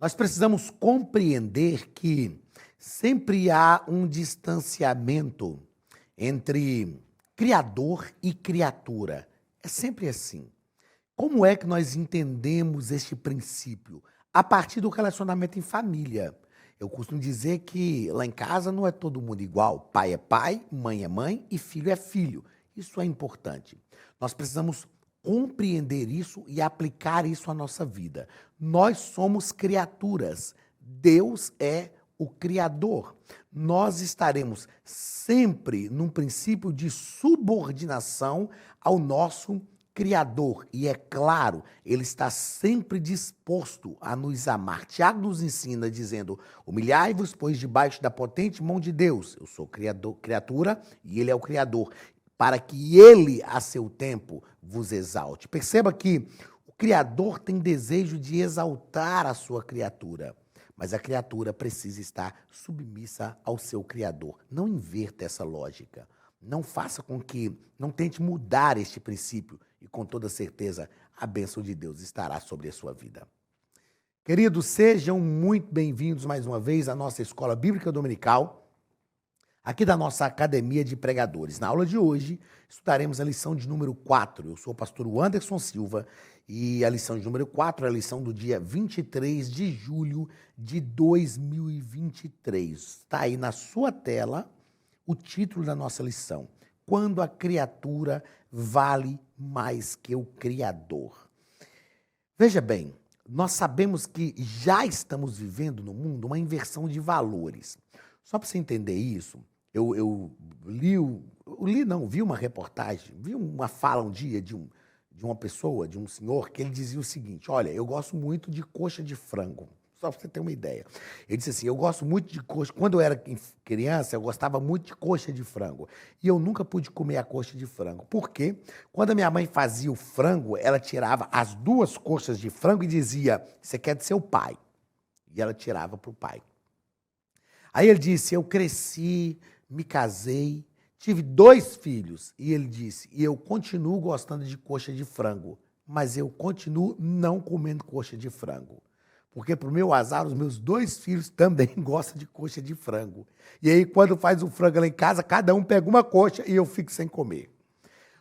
Nós precisamos compreender que sempre há um distanciamento entre Criador e criatura. É sempre assim. Como é que nós entendemos este princípio? A partir do relacionamento em família. Eu costumo dizer que lá em casa não é todo mundo igual. Pai é pai, mãe é mãe e filho é filho. Isso é importante. Nós precisamos compreender isso e aplicar isso à nossa vida. Nós somos criaturas. Deus é o Criador. Nós estaremos sempre num princípio de subordinação ao nosso Criador. E é claro, Ele está sempre disposto a nos amar. Tiago nos ensina dizendo: humilhai-vos, pois, debaixo da potente mão de Deus. Eu sou criatura e Ele é o Criador, para que Ele, a seu tempo, vos exalte. Perceba que o Criador tem desejo de exaltar a sua criatura, mas a criatura precisa estar submissa ao seu Criador. Não inverta essa lógica. Não faça com que, não tente mudar este princípio e com toda certeza a bênção de Deus estará sobre a sua vida. Queridos, sejam muito bem-vindos mais uma vez à nossa Escola Bíblica Dominical, aqui da nossa Academia de Pregadores. Na aula de hoje, estudaremos a lição de número 4. Eu sou o pastor Anderson Silva e a lição de número 4 é a lição do dia 23 de julho de 2023. Está aí na sua tela o título da nossa lição: Quando a criatura vale mais que o Criador. Veja bem, nós sabemos que já estamos vivendo no mundo uma inversão de valores. Só para você entender isso, eu vi uma reportagem, vi uma fala um dia de uma pessoa, de um senhor, que ele dizia o seguinte: olha, eu gosto muito de coxa de frango. Só para você ter uma ideia. Ele disse assim: eu gosto muito de coxa. Quando eu era criança, eu gostava muito de coxa de frango. E eu nunca pude comer a coxa de frango. Por quê? Quando a minha mãe fazia o frango, ela tirava as duas coxas de frango e dizia: você quer de seu pai? E ela tirava para o pai. Aí ele disse: eu cresci, me casei, tive 2 filhos. E ele disse: e eu continuo gostando de coxa de frango, mas eu continuo não comendo coxa de frango. Porque, para o meu azar, os meus 2 filhos também gostam de coxa de frango. E aí, quando faz o frango lá em casa, cada um pega uma coxa e eu fico sem comer.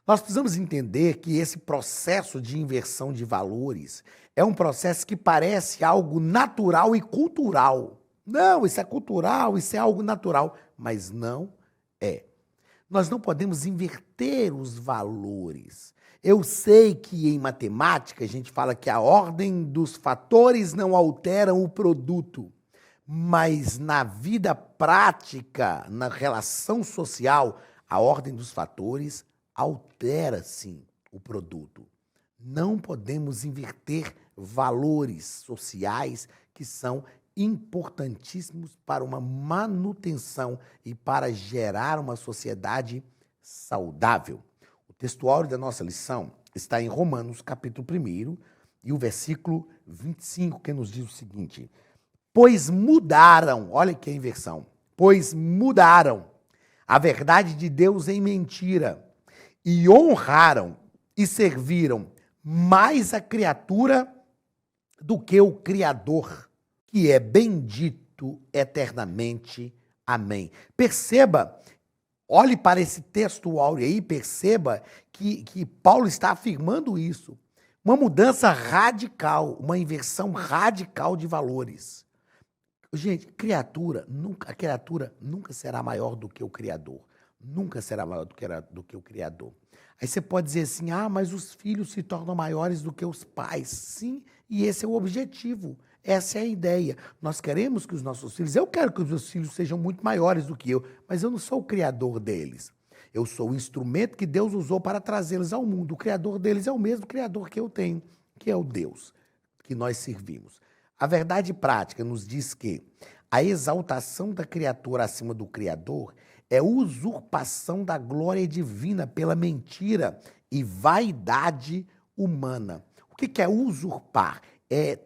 Nós precisamos entender que esse processo de inversão de valores é um processo que parece algo natural e cultural. Não, isso é cultural, isso é algo natural, mas não é. Nós não podemos inverter os valores. Eu sei que em matemática a gente fala que a ordem dos fatores não alteram o produto, mas na vida prática, na relação social, a ordem dos fatores altera sim o produto. Não podemos inverter valores sociais que são importantíssimos para uma manutenção e para gerar uma sociedade saudável. O textuário da nossa lição está em Romanos, capítulo 1, e o versículo 25, que nos diz o seguinte: pois mudaram, olha que inversão, pois mudaram a verdade de Deus em mentira, e honraram e serviram mais a criatura do que o Criador, que é bendito eternamente. Amém. Perceba, olhe para esse texto áureo aí, perceba que Paulo está afirmando isso. Uma mudança radical, uma inversão radical de valores. Gente, a criatura nunca será maior do que o Criador. Nunca será maior do que o Criador. Aí você pode dizer assim: ah, mas os filhos se tornam maiores do que os pais. Sim, e esse é o objetivo. Essa é a ideia. Nós queremos que os nossos filhos, eu quero que os meus filhos sejam muito maiores do que eu, mas eu não sou o criador deles. Eu sou o instrumento que Deus usou para trazê-los ao mundo. O criador deles é o mesmo criador que eu tenho, que é o Deus que nós servimos. A verdade prática nos diz que a exaltação da criatura acima do Criador é usurpação da glória divina pela mentira e vaidade humana. O que é usurpar? É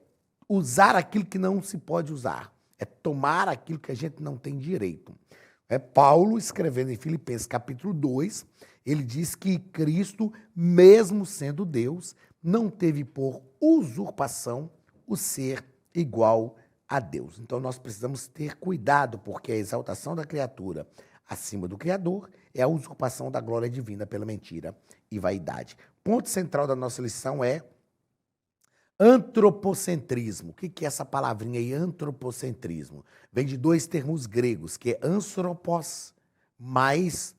usar aquilo que não se pode usar. É tomar aquilo que a gente não tem direito. Paulo, escrevendo em Filipenses capítulo 2, ele diz que Cristo, mesmo sendo Deus, não teve por usurpação o ser igual a Deus. Então nós precisamos ter cuidado, porque a exaltação da criatura acima do Criador é a usurpação da glória divina pela mentira e vaidade. Ponto central da nossa lição é antropocentrismo. O que é essa palavrinha aí, antropocentrismo? Vem de dois termos gregos, que é anthropos, mais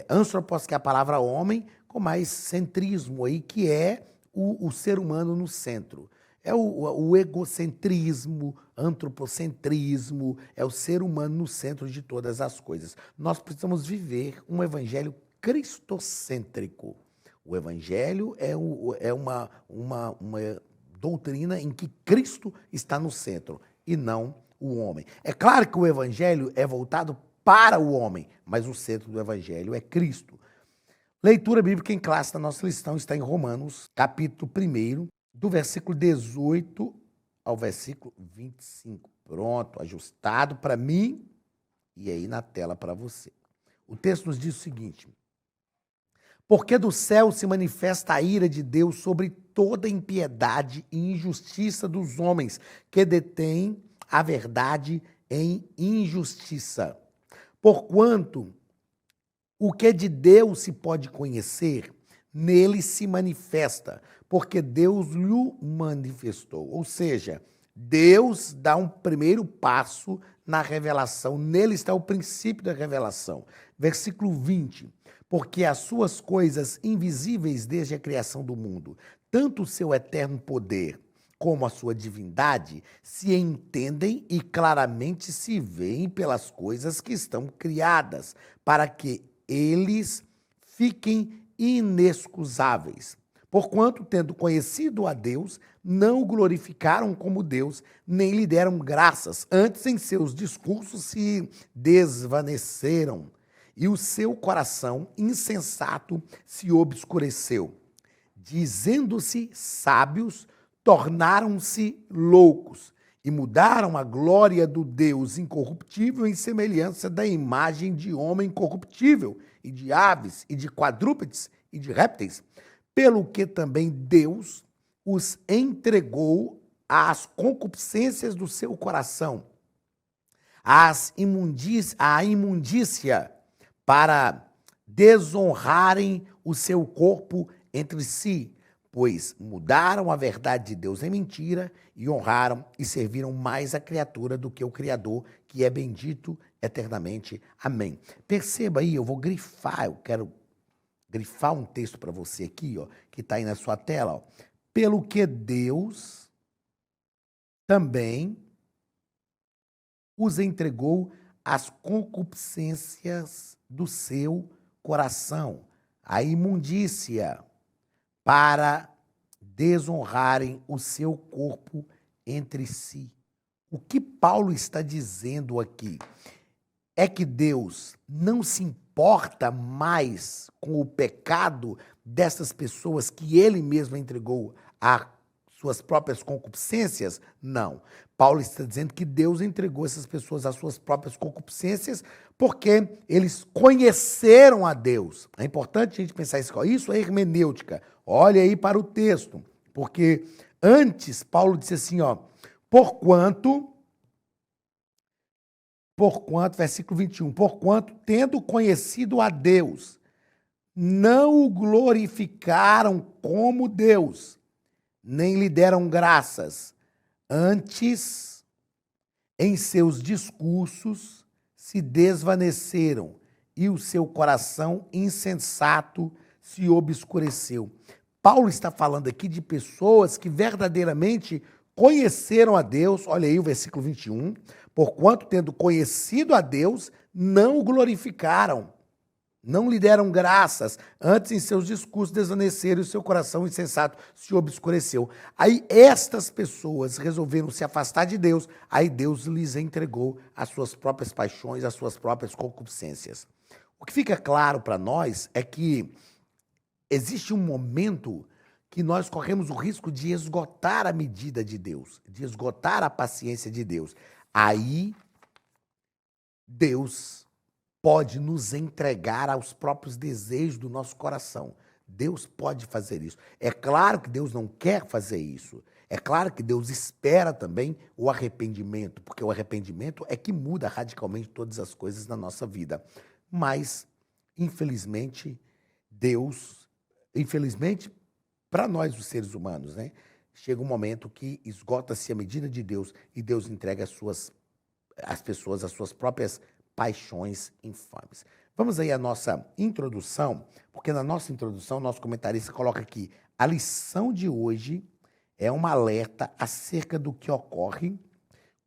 anthropos, que é a palavra homem, com mais centrismo aí, que é o ser humano no centro. É o egocentrismo, antropocentrismo, é o ser humano no centro de todas as coisas. Nós precisamos viver um evangelho cristocêntrico. O evangelho é uma doutrina em que Cristo está no centro e não o homem. É claro que o evangelho é voltado para o homem, mas o centro do evangelho é Cristo. Leitura bíblica em classe da nossa lição está em Romanos, capítulo 1, do versículo 18 ao versículo 25. Pronto, ajustado para mim e aí na tela para você. O texto nos diz o seguinte: porque do céu se manifesta a ira de Deus sobre toda impiedade e injustiça dos homens que detêm a verdade em injustiça. Porquanto o que de Deus se pode conhecer, nele se manifesta, porque Deus lhe manifestou. Ou seja, Deus dá um primeiro passo na revelação, nele está o princípio da revelação. Versículo 20, porque as suas coisas invisíveis desde a criação do mundo, tanto o seu eterno poder como a sua divindade, se entendem e claramente se veem pelas coisas que estão criadas, para que eles fiquem inexcusáveis. Porquanto, tendo conhecido a Deus, não o glorificaram como Deus, nem lhe deram graças, antes em seus discursos se desvaneceram, e o seu coração insensato se obscureceu. Dizendo-se sábios, tornaram-se loucos, e mudaram a glória do Deus incorruptível em semelhança da imagem de homem corruptível, e de aves, e de quadrúpedes, e de répteis, pelo que também Deus os entregou às concupiscências do seu coração, à imundícia, para desonrarem o seu corpo entre si, pois mudaram a verdade de Deus em mentira e honraram e serviram mais a criatura do que o Criador, que é bendito eternamente. Amém. Perceba aí, eu vou grifar, eu quero grifar um texto para você aqui, ó, que está aí na sua tela. Ó. Pelo que Deus também os entregou às concupiscências do seu coração, a imundícia, para desonrarem o seu corpo entre si. O que Paulo está dizendo aqui é que Deus não se importa mais com o pecado dessas pessoas que ele mesmo entregou a suas próprias concupiscências? Não. Paulo está dizendo que Deus entregou essas pessoas às suas próprias concupiscências porque eles conheceram a Deus. É importante a gente pensar isso. Isso é hermenêutica. Olha aí para o texto. Porque antes, Paulo disse assim, ó, porquanto, versículo 21, porquanto, tendo conhecido a Deus, não o glorificaram como Deus, nem lhe deram graças. Antes, em seus discursos, se desvaneceram e o seu coração insensato se obscureceu. Paulo está falando aqui de pessoas que verdadeiramente conheceram a Deus. Olha aí o versículo 21. Porquanto, tendo conhecido a Deus, não o glorificaram. Não lhe deram graças, antes em seus discursos desvaneceram e o seu coração insensato se obscureceu. Aí estas pessoas resolveram se afastar de Deus, aí Deus lhes entregou as suas próprias paixões, as suas próprias concupiscências. O que fica claro para nós é que existe um momento que nós corremos o risco de esgotar a medida de Deus, de esgotar a paciência de Deus. Aí Deus pode nos entregar aos próprios desejos do nosso coração. Deus pode fazer isso. É claro que Deus não quer fazer isso. É claro que Deus espera também o arrependimento, porque o arrependimento é que muda radicalmente todas as coisas na nossa vida. Mas, infelizmente, Deus, infelizmente, para nós, os seres humanos, né? Chega um momento que esgota-se a medida de Deus e Deus entrega às pessoas as suas próprias paixões infames. Vamos aí à nossa introdução, porque na nossa introdução, nosso comentarista coloca aqui, a lição de hoje é um alerta acerca do que ocorre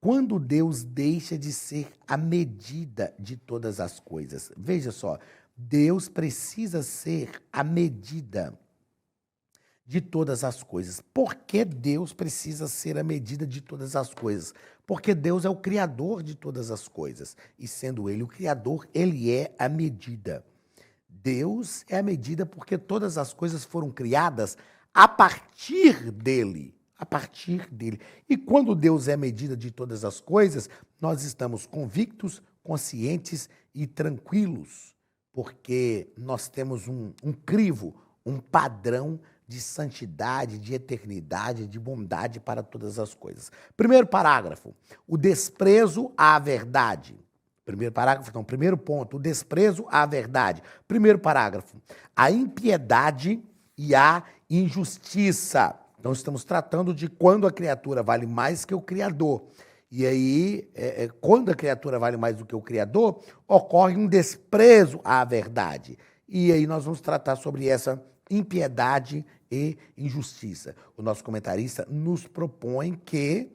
quando Deus deixa de ser a medida de todas as coisas. Veja só, Deus precisa ser a medida de todas as coisas. Por que Deus precisa ser a medida de todas as coisas? Porque Deus é o criador de todas as coisas. E sendo Ele o criador, Ele é a medida. Deus é a medida porque todas as coisas foram criadas a partir dele. A partir dele. E quando Deus é a medida de todas as coisas, nós estamos convictos, conscientes e tranquilos. Porque nós temos um crivo, um padrão de santidade, de eternidade, de bondade para todas as coisas. Primeiro parágrafo, o desprezo à verdade. Primeiro parágrafo, não, primeiro ponto, o desprezo à verdade. Primeiro parágrafo, a impiedade e a injustiça. Então, estamos tratando de quando a criatura vale mais que o Criador. E aí, quando a criatura vale mais do que o Criador, ocorre um desprezo à verdade. E aí nós vamos tratar sobre essa impiedade e injustiça. O nosso comentarista nos propõe que,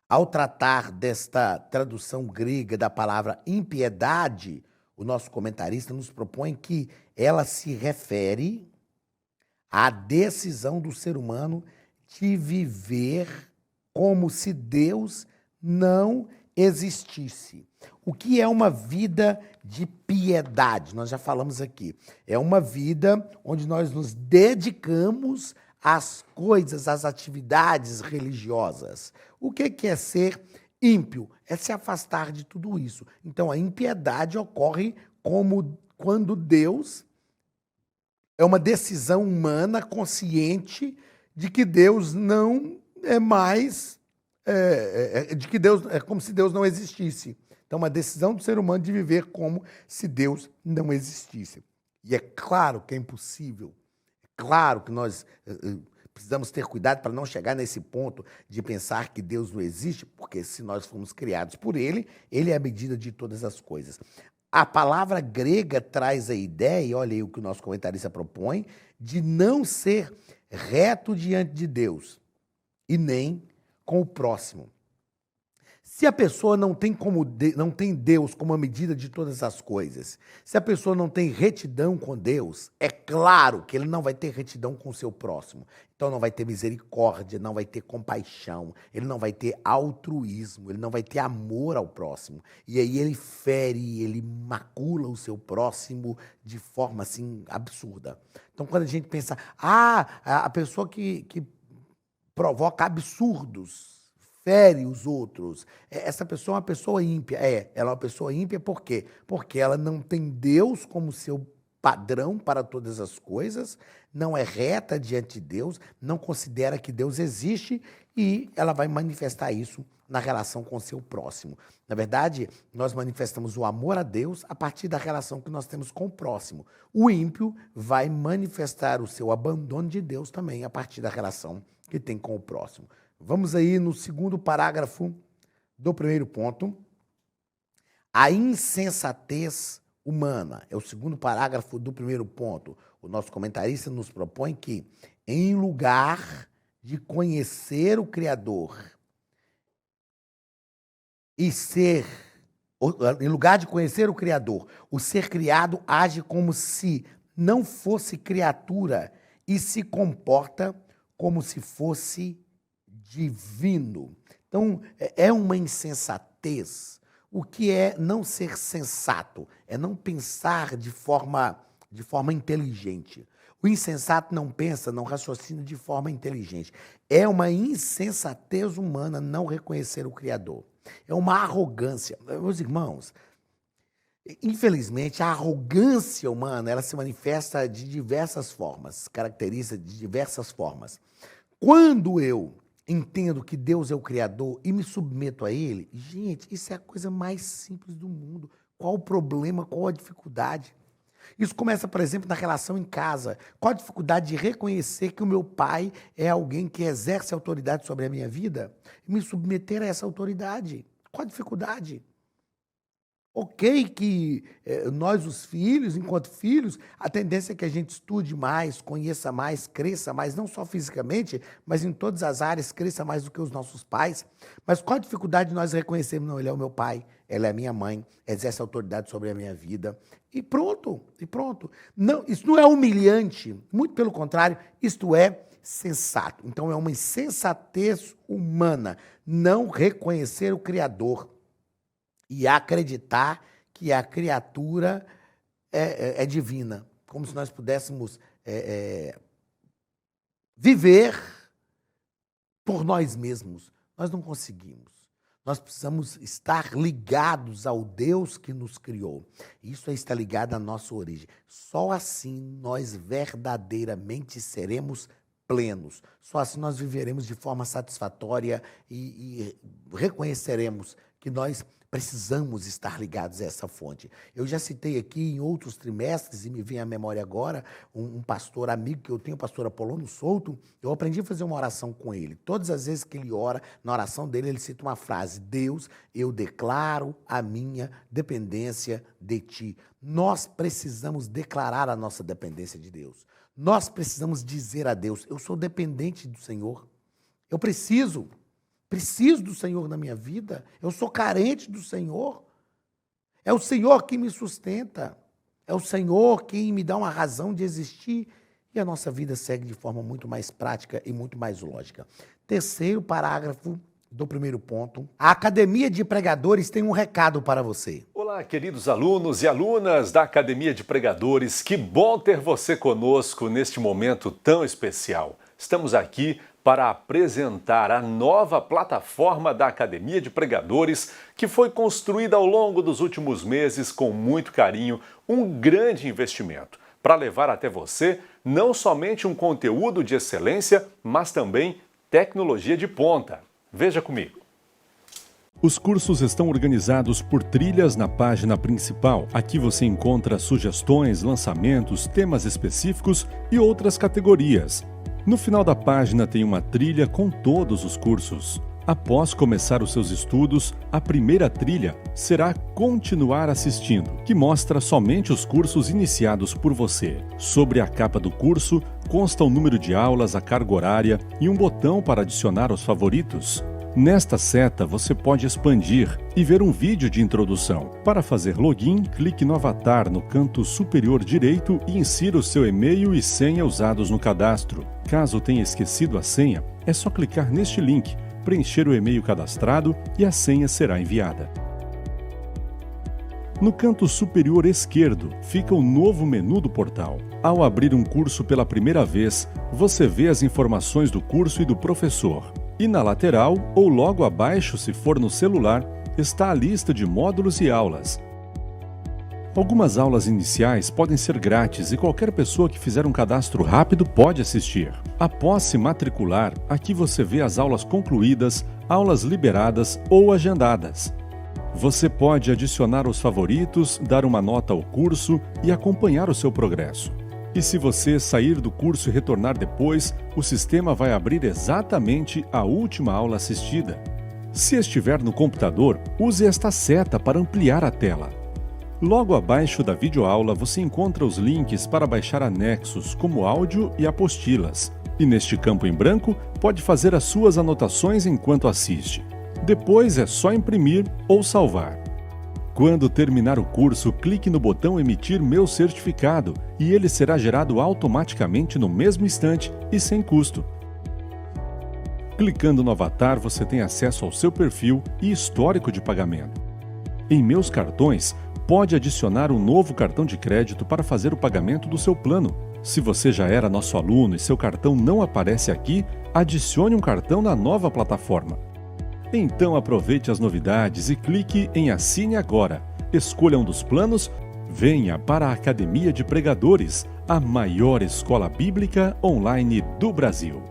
ao tratar desta tradução grega da palavra impiedade, o nosso comentarista nos propõe que ela se refere à decisão do ser humano de viver como se Deus não existisse. O que é uma vida de piedade? Nós já falamos aqui. É uma vida onde nós nos dedicamos às coisas, às atividades religiosas. O que é ser ímpio? É se afastar de tudo isso. Então, a impiedade ocorre como quando Deus é uma decisão humana consciente de que Deus não é mais, de que Deus é como se Deus não existisse. Então, uma decisão do ser humano de viver como se Deus não existisse. E é claro que é impossível, é claro que nós precisamos ter cuidado para não chegar nesse ponto de pensar que Deus não existe, porque se nós fomos criados por Ele, Ele é a medida de todas as coisas. A palavra grega traz a ideia, e olha aí o que o nosso comentarista propõe, de não ser reto diante de Deus e nem com o próximo. Se a pessoa não tem Deus como a medida de todas as coisas, se a pessoa não tem retidão com Deus, é claro que ele não vai ter retidão com o seu próximo. Então não vai ter misericórdia, não vai ter compaixão, ele não vai ter altruísmo, ele não vai ter amor ao próximo. E aí ele fere, ele macula o seu próximo de forma assim absurda. Então quando a gente pensa, a pessoa que provoca absurdos, fere os outros. Essa pessoa é uma pessoa ímpia. Ela é uma pessoa ímpia por quê? Porque ela não tem Deus como seu padrão para todas as coisas, não é reta diante de Deus, não considera que Deus existe e ela vai manifestar isso na relação com o seu próximo. Na verdade, nós manifestamos o amor a Deus a partir da relação que nós temos com o próximo. O ímpio vai manifestar o seu abandono de Deus também a partir da relação que tem com o próximo. Vamos aí no segundo parágrafo do primeiro ponto. A insensatez humana. É o segundo parágrafo do primeiro ponto. O nosso comentarista nos propõe que, em lugar de conhecer o Criador em lugar de conhecer o Criador, o ser criado age como se não fosse criatura e se comporta como se fosse divino. Então, é uma insensatez. O que é não ser sensato? É não pensar de forma inteligente. O insensato não pensa, não raciocina de forma inteligente. É uma insensatez humana não reconhecer o Criador. É uma arrogância. Meus irmãos, infelizmente, a arrogância humana ela se manifesta de diversas formas, caracteriza de diversas formas. Quando eu entendo que Deus é o Criador e me submeto a Ele, gente, isso é a coisa mais simples do mundo. Qual o problema, qual a dificuldade? Isso começa, por exemplo, na relação em casa. Qual a dificuldade de reconhecer que o meu pai é alguém que exerce autoridade sobre a minha vida e me submeter a essa autoridade? Qual a dificuldade? Ok que nós, os filhos, enquanto filhos, a tendência é que a gente estude mais, conheça mais, cresça mais, não só fisicamente, mas em todas as áreas, cresça mais do que os nossos pais. Mas qual a dificuldade de nós reconhecermos? Não, ele é o meu pai, ela é a minha mãe, exerce autoridade sobre a minha vida. E pronto, e pronto. Não, isso não é humilhante, muito pelo contrário, isto é sensato. Então é uma insensatez humana não reconhecer o Criador e acreditar que a criatura é divina, como se nós pudéssemos viver por nós mesmos. Nós não conseguimos. Nós precisamos estar ligados ao Deus que nos criou. Isso é estar ligado à nossa origem. Só assim nós verdadeiramente seremos plenos. Só assim nós viveremos de forma satisfatória e reconheceremos que nós precisamos estar ligados a essa fonte. Eu já citei aqui em outros trimestres, e me vem à memória agora, um pastor amigo que eu tenho, o pastor Apolônio Souto. Eu aprendi a fazer uma oração com ele. Todas as vezes que ele ora, na oração dele, ele cita uma frase: Deus, eu declaro a minha dependência de ti. Nós precisamos declarar a nossa dependência de Deus. Nós precisamos dizer a Deus: eu sou dependente do Senhor. Eu preciso do Senhor na minha vida, eu sou carente do Senhor. É o Senhor que me sustenta, é o Senhor quem me dá uma razão de existir, e a nossa vida segue de forma muito mais prática e muito mais lógica. Terceiro parágrafo do primeiro ponto, a Academia de Pregadores tem um recado para você. Olá, queridos alunos e alunas da Academia de Pregadores, que bom ter você conosco neste momento tão especial. Estamos aqui para apresentar a nova plataforma da Academia de Pregadores, que foi construída ao longo dos últimos meses com muito carinho, um grande investimento, para levar até você não somente um conteúdo de excelência, mas também tecnologia de ponta. Veja comigo. Os cursos estão organizados por trilhas na página principal. Aqui você encontra sugestões, lançamentos, temas específicos e outras categorias. No final da página tem uma trilha com todos os cursos. Após começar os seus estudos, a primeira trilha será Continuar assistindo, que mostra somente os cursos iniciados por você. Sobre a capa do curso, consta o número de aulas, a carga horária e um botão para adicionar os favoritos. Nesta seta, você pode expandir e ver um vídeo de introdução. Para fazer login, clique no avatar no canto superior direito e insira o seu e-mail e senha usados no cadastro. Caso tenha esquecido a senha, é só clicar neste link, preencher o e-mail cadastrado e a senha será enviada. No canto superior esquerdo fica o novo menu do portal. Ao abrir um curso pela primeira vez, você vê as informações do curso e do professor. E na lateral, ou logo abaixo se for no celular, está a lista de módulos e aulas. Algumas aulas iniciais podem ser grátis e qualquer pessoa que fizer um cadastro rápido pode assistir. Após se matricular, aqui você vê as aulas concluídas, aulas liberadas ou agendadas. Você pode adicionar os favoritos, dar uma nota ao curso e acompanhar o seu progresso. E se você sair do curso e retornar depois, o sistema vai abrir exatamente a última aula assistida. Se estiver no computador, use esta seta para ampliar a tela. Logo abaixo da videoaula você encontra os links para baixar anexos, como áudio e apostilas. E neste campo em branco, pode fazer as suas anotações enquanto assiste. Depois é só imprimir ou salvar. Quando terminar o curso, clique no botão Emitir meu certificado e ele será gerado automaticamente no mesmo instante e sem custo. Clicando no avatar, você tem acesso ao seu perfil e histórico de pagamento. Em Meus Cartões, pode adicionar um novo cartão de crédito para fazer o pagamento do seu plano. Se você já era nosso aluno e seu cartão não aparece aqui, adicione um cartão na nova plataforma. Então aproveite as novidades e clique em Assine Agora. Escolha um dos planos, venha para a Academia de Pregadores, a maior escola bíblica online do Brasil.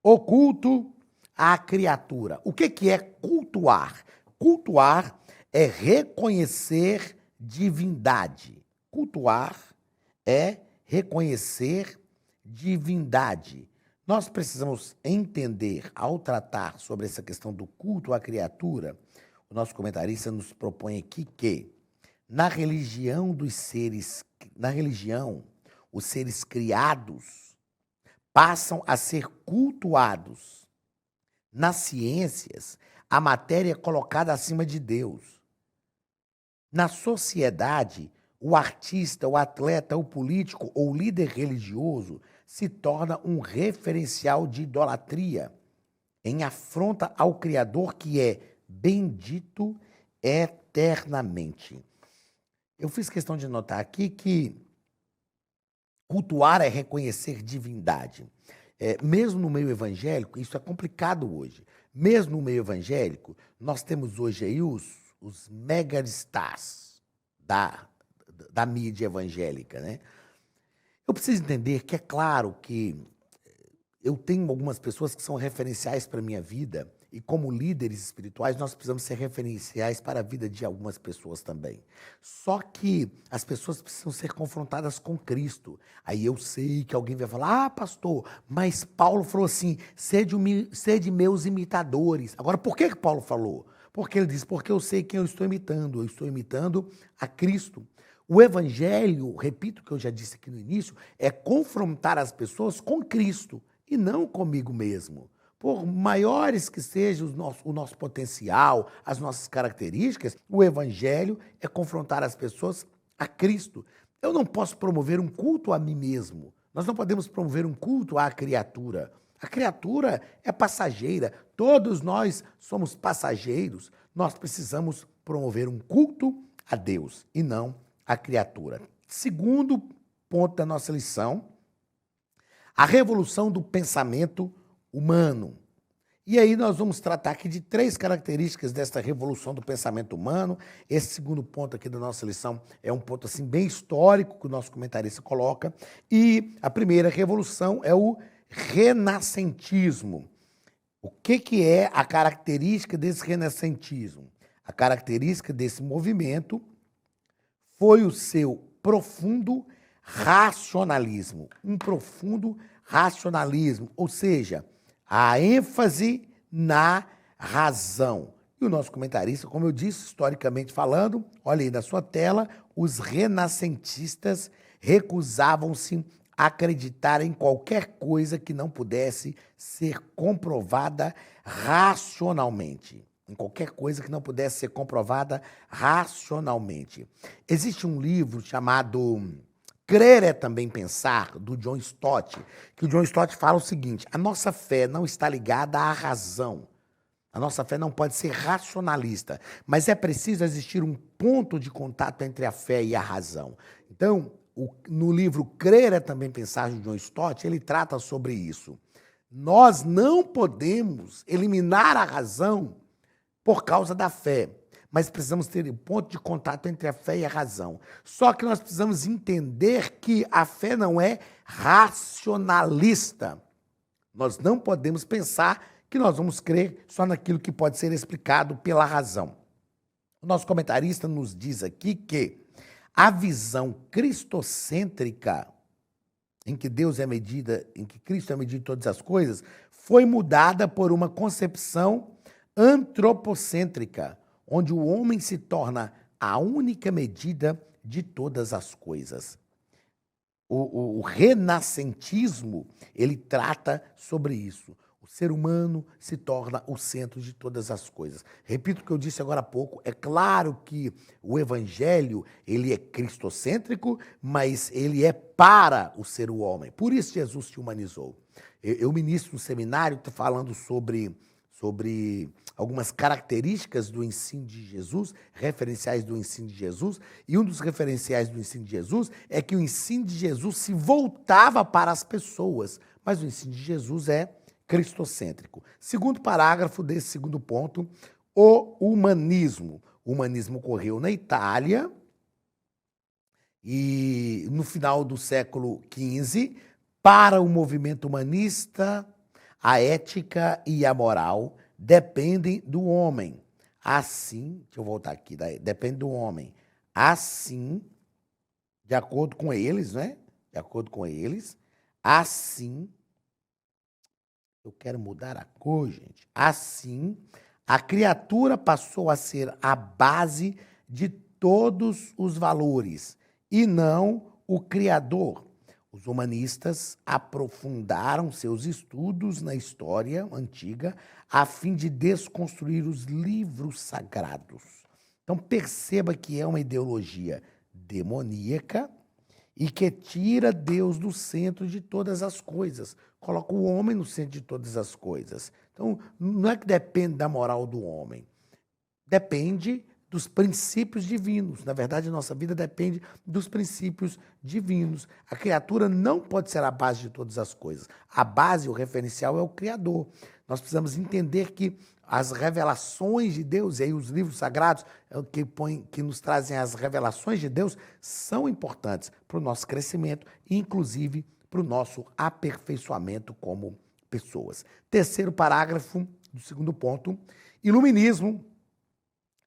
O culto à criatura. O que é cultuar? Cultuar é reconhecer divindade. Cultuar é reconhecer divindade. Nós precisamos entender, ao tratar sobre essa questão do culto à criatura, o nosso comentarista nos propõe aqui que, na religião, os seres criados passam a ser cultuados. Nas ciências, a matéria é colocada acima de Deus. Na sociedade, o artista, o atleta, o político ou o líder religioso se torna um referencial de idolatria, em afronta ao Criador que é bendito eternamente. Eu fiz questão de notar aqui que cultuar é reconhecer divindade. Mesmo no meio evangélico, isso é complicado hoje. Mesmo no meio evangélico, nós temos hoje aí os megastars da mídia evangélica, né? Eu preciso entender que é claro que eu tenho algumas pessoas que são referenciais para a minha vida e como líderes espirituais nós precisamos ser referenciais para a vida de algumas pessoas também. Só que as pessoas precisam ser confrontadas com Cristo. Aí eu sei que alguém vai falar, pastor, mas Paulo falou assim, sede meus imitadores. Agora, por que Paulo falou? Porque ele diz, porque eu sei quem eu estou imitando a Cristo. O evangelho, repito o que eu já disse aqui no início, é confrontar as pessoas com Cristo e não comigo mesmo. Por maiores que seja o nosso potencial, as nossas características, o evangelho é confrontar as pessoas a Cristo. Eu não posso promover um culto a mim mesmo. Nós não podemos promover um culto à criatura. A criatura é passageira. Todos nós somos passageiros. Nós precisamos promover um culto a Deus e não a criatura. Segundo ponto da nossa lição, a revolução do pensamento humano. E aí nós vamos tratar aqui de 3 características desta revolução do pensamento humano. Esse segundo ponto aqui da nossa lição é um ponto assim bem histórico que o nosso comentarista coloca. E a primeira revolução é o renascentismo. O que é a característica desse renascentismo? A característica desse movimento foi o seu profundo racionalismo, um profundo racionalismo, ou seja, a ênfase na razão. E o nosso comentarista, como eu disse, historicamente falando, olha aí na sua tela, os renascentistas recusavam-se a acreditar em qualquer coisa que não pudesse ser comprovada racionalmente. Em qualquer coisa que não pudesse ser comprovada racionalmente. Existe um livro chamado Crer é Também Pensar, do John Stott, que o John Stott fala o seguinte, a nossa fé não está ligada à razão. A nossa fé não pode ser racionalista, mas é preciso existir um ponto de contato entre a fé e a razão. Então, no livro Crer é Também Pensar, do John Stott, ele trata sobre isso. Nós não podemos eliminar a razão por causa da fé, mas precisamos ter um ponto de contato entre a fé e a razão. Só que nós precisamos entender que a fé não é racionalista. Nós não podemos pensar que nós vamos crer só naquilo que pode ser explicado pela razão. O nosso comentarista nos diz aqui que a visão cristocêntrica, em que Deus é medida, em que Cristo é medida de todas as coisas, foi mudada por uma concepção antropocêntrica, onde o homem se torna a única medida de todas as coisas. O renascentismo, ele trata sobre isso. O ser humano se torna o centro de todas as coisas. Repito o que eu disse agora há pouco, é claro que o evangelho, ele é cristocêntrico, mas ele é para o ser homem. Por isso Jesus se humanizou. Eu ministro no seminário falando sobre algumas características do ensino de Jesus, referenciais do ensino de Jesus, e um dos referenciais do ensino de Jesus é que o ensino de Jesus se voltava para as pessoas, mas o ensino de Jesus é cristocêntrico. Segundo parágrafo desse segundo ponto, o humanismo. O humanismo ocorreu na Itália e no final do século XV, para o movimento humanista, A ética e a moral dependem do homem. Assim, deixa eu voltar aqui, depende do homem. Assim, de acordo com eles, né? De acordo com eles, assim, eu quero mudar a cor, gente. Assim, a criatura passou a ser a base de todos os valores e não o criador. Os humanistas aprofundaram seus estudos na história antiga a fim de desconstruir os livros sagrados. Então perceba que é uma ideologia demoníaca e que tira Deus do centro de todas as coisas. Coloca o homem no centro de todas as coisas. Então, não é que depende da moral do homem. Depende dos princípios divinos. Na verdade, a nossa vida depende dos princípios divinos. A criatura não pode ser a base de todas as coisas. A base, o referencial é o Criador. Nós precisamos entender que as revelações de Deus, e aí os livros sagrados que nos trazem as revelações de Deus, são importantes para o nosso crescimento e, inclusive, para o nosso aperfeiçoamento como pessoas. Terceiro parágrafo do segundo ponto, iluminismo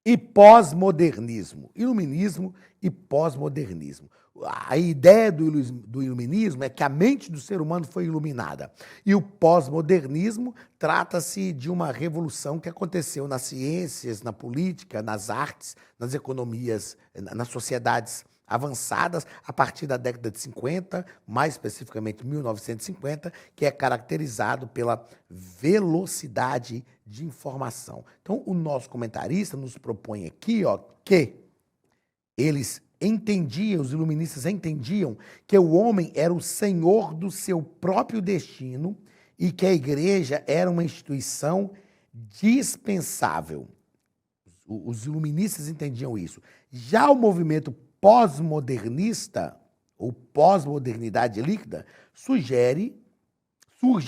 e pós-modernismo. Iluminismo e pós-modernismo. A ideia do iluminismo é que a mente do ser humano foi iluminada. E o pós-modernismo trata-se de uma revolução que aconteceu nas ciências, na política, nas artes, nas economias, nas sociedades avançadas a partir da década de 50, mais especificamente 1950, que é caracterizado pela velocidade de informação. Então, o nosso comentarista nos propõe aqui, que eles entendiam, os iluministas entendiam que o homem era o senhor do seu próprio destino e que a igreja era uma instituição dispensável. Os iluministas entendiam isso. Já o movimento pós-modernista, ou pós-modernidade líquida, surge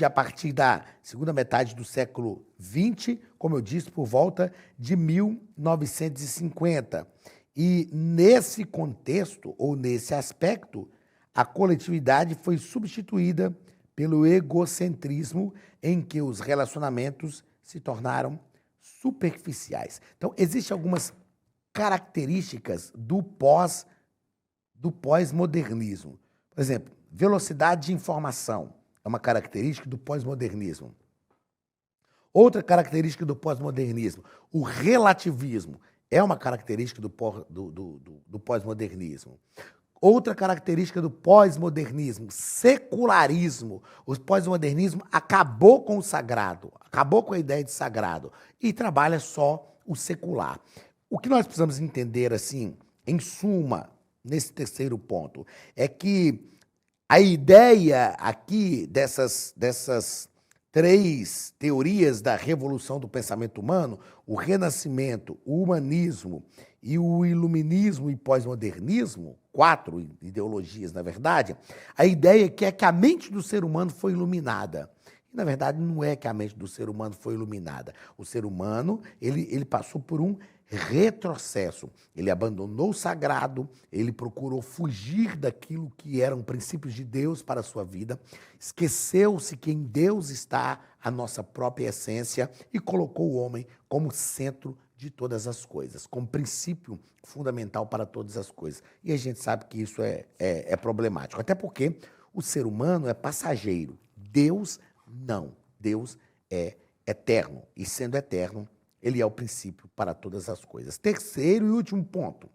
a partir da segunda metade do século XX, como eu disse, por volta de 1950. E nesse contexto, ou nesse aspecto, a coletividade foi substituída pelo egocentrismo, em que os relacionamentos se tornaram superficiais. Então, existem algumas características do pós-modernismo. Por exemplo, velocidade de informação é uma característica do pós-modernismo. Outra característica do pós-modernismo, o relativismo, é uma característica do pós-modernismo. Outra característica do pós-modernismo, secularismo. O pós-modernismo acabou com o sagrado, acabou com a ideia de sagrado e trabalha só o secular. O que nós precisamos entender, assim, em suma, nesse terceiro ponto, é que a ideia aqui dessas três teorias da revolução do pensamento humano, o renascimento, o humanismo e o iluminismo e pós-modernismo, 4 ideologias, na verdade, a ideia é que a mente do ser humano foi iluminada. E, na verdade, não é que a mente do ser humano foi iluminada. O ser humano, ele passou por um retrocesso. Ele abandonou o sagrado, ele procurou fugir daquilo que eram princípios de Deus para a sua vida, esqueceu-se que em Deus está a nossa própria essência e colocou o homem como centro de todas as coisas, como princípio fundamental para todas as coisas. E a gente sabe que isso é problemático, até porque o ser humano é passageiro, Deus não. Deus é eterno, e sendo eterno, ele é o princípio para todas as coisas. Terceiro e último ponto.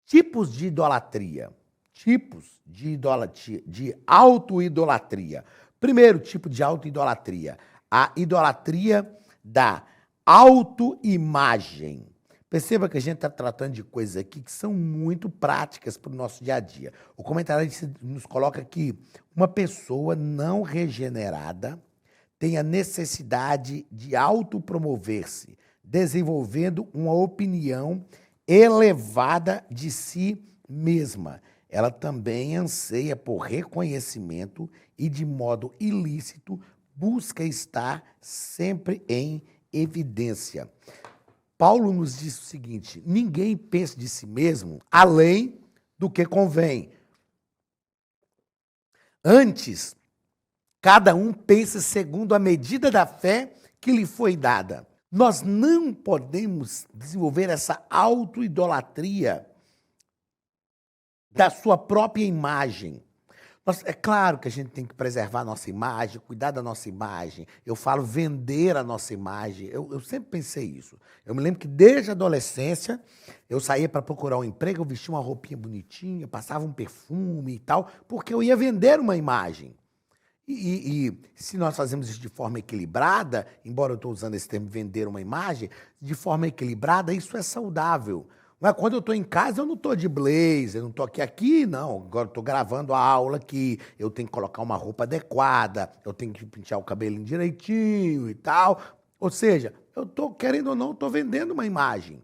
Tipos de idolatria. Tipos de idolatria, de auto-idolatria. Primeiro tipo de auto-idolatria, a idolatria da autoimagem. Perceba que a gente está tratando de coisas aqui que são muito práticas para o nosso dia a dia. O comentário nos coloca que uma pessoa não regenerada tem a necessidade de autopromover-se, desenvolvendo uma opinião elevada de si mesma. Ela também anseia por reconhecimento e, de modo ilícito, busca estar sempre em evidência. Paulo nos diz o seguinte: ninguém pense de si mesmo além do que convém. Antes, Cada um pensa segundo a medida da fé que lhe foi dada. Nós não podemos desenvolver essa autoidolatria da sua própria imagem. É claro que a gente tem que preservar a nossa imagem, cuidar da nossa imagem. Eu falo vender a nossa imagem. Eu sempre pensei isso. Eu me lembro que desde a adolescência eu saía para procurar um emprego, eu vestia uma roupinha bonitinha, passava um perfume e tal, porque eu ia vender uma imagem. E se nós fazemos isso de forma equilibrada, embora eu estou usando esse termo vender uma imagem, de forma equilibrada, isso é saudável. Mas quando eu estou em casa, eu não estou de blazer, eu não estou aqui, não. Agora eu estou gravando a aula aqui, eu tenho que colocar uma roupa adequada, eu tenho que pentear o cabelinho direitinho e tal. Ou seja, eu estou, querendo ou não, estou vendendo uma imagem.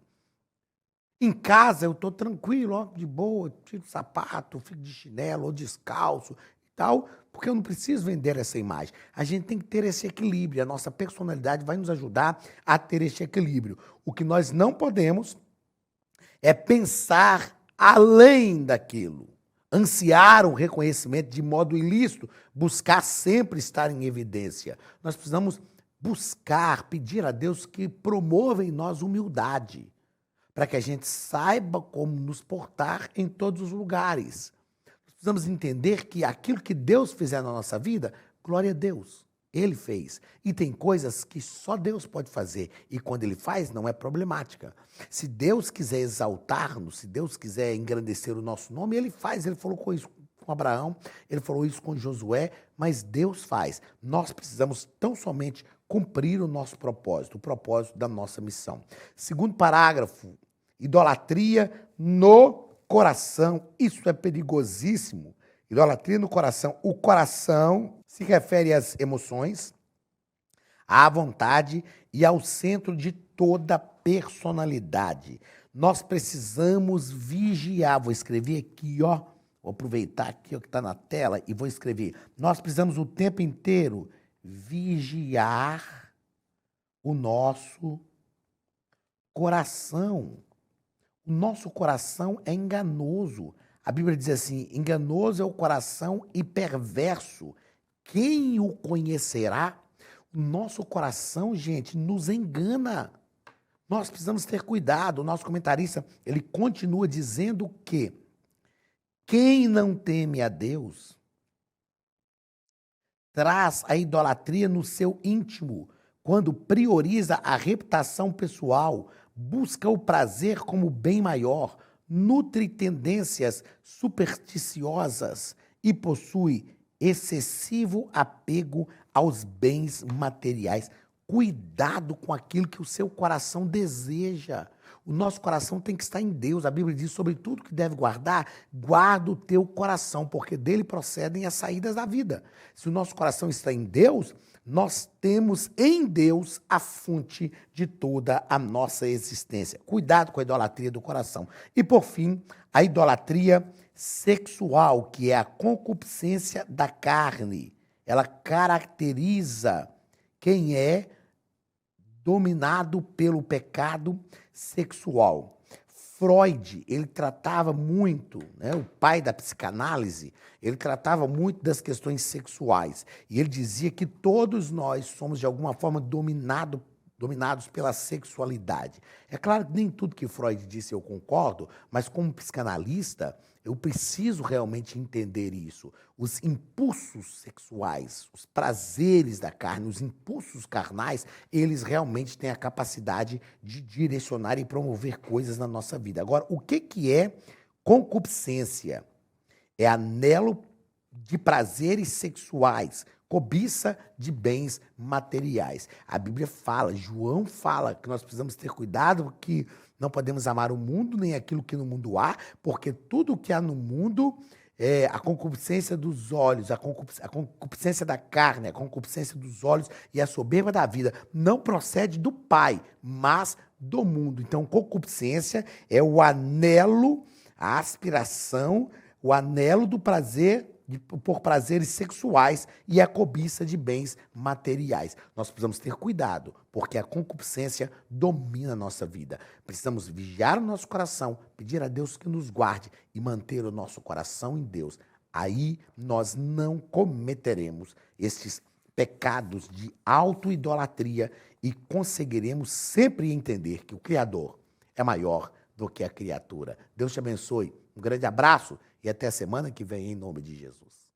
Em casa eu estou tranquilo, ó, de boa, tiro o sapato, fico de chinelo ou descalço e tal, porque eu não preciso vender essa imagem. A gente tem que ter esse equilíbrio, a nossa personalidade vai nos ajudar a ter esse equilíbrio. O que nós não podemos é pensar além daquilo, ansiar um reconhecimento de modo ilícito, buscar sempre estar em evidência. Nós precisamos buscar, pedir a Deus que promova em nós humildade, para que a gente saiba como nos portar em todos os lugares. Nós precisamos entender que aquilo que Deus fizer na nossa vida, glória a Deus. Ele fez. E tem coisas que só Deus pode fazer. E quando Ele faz, não é problemática. Se Deus quiser exaltar-nos, se Deus quiser engrandecer o nosso nome, Ele faz. Ele falou com isso com Abraão, Ele falou isso com Josué, mas Deus faz. Nós precisamos tão somente cumprir o nosso propósito, o propósito da nossa missão. Segundo parágrafo, idolatria no coração. Isso é perigosíssimo. Idolatria no coração. O coração se refere às emoções, à vontade e ao centro de toda a personalidade. Nós precisamos vigiar. Vou escrever aqui, ó. Vou aproveitar aqui o que está na tela e vou escrever. Nós precisamos o tempo inteiro vigiar o nosso coração. O nosso coração é enganoso. A Bíblia diz assim, enganoso é o coração e perverso. Quem o conhecerá? O nosso coração, gente, nos engana. Nós precisamos ter cuidado. O nosso comentarista, ele continua dizendo que quem não teme a Deus traz a idolatria no seu íntimo, quando prioriza a reputação pessoal, busca o prazer como bem maior, nutre tendências supersticiosas e possui excessivo apego aos bens materiais. Cuidado com aquilo que o seu coração deseja. O nosso coração tem que estar em Deus. A Bíblia diz sobre tudo que deve guardar, guarda o teu coração, porque dele procedem as saídas da vida. Se o nosso coração está em Deus, nós temos em Deus a fonte de toda a nossa existência. Cuidado com a idolatria do coração. E, por fim, a idolatria sexual, que é a concupiscência da carne. Ela caracteriza quem é dominado pelo pecado sexual. Freud, ele tratava muito, né, o pai da psicanálise, ele tratava muito das questões sexuais. E ele dizia que todos nós somos, de alguma forma, dominados pela sexualidade. É claro que nem tudo que Freud disse eu concordo, mas como psicanalista, eu preciso realmente entender isso. Os impulsos sexuais, os prazeres da carne, os impulsos carnais, eles realmente têm a capacidade de direcionar e promover coisas na nossa vida. Agora, o que é concupiscência? É anelo de prazeres sexuais, cobiça de bens materiais. A Bíblia fala, João fala que nós precisamos ter cuidado que não podemos amar o mundo nem aquilo que no mundo há, porque tudo o que há no mundo é a concupiscência dos olhos, a concupiscência da carne, a concupiscência dos olhos e a soberba da vida não procede do Pai, mas do mundo. Então, concupiscência é o anelo, a aspiração, o anelo do prazer por prazeres sexuais e a cobiça de bens materiais. Nós precisamos ter cuidado, porque a concupiscência domina a nossa vida. Precisamos vigiar o nosso coração, pedir a Deus que nos guarde e manter o nosso coração em Deus. Aí nós não cometeremos esses pecados de autoidolatria e conseguiremos sempre entender que o Criador é maior do que a criatura. Deus te abençoe. Um grande abraço e até a semana que vem, em nome de Jesus.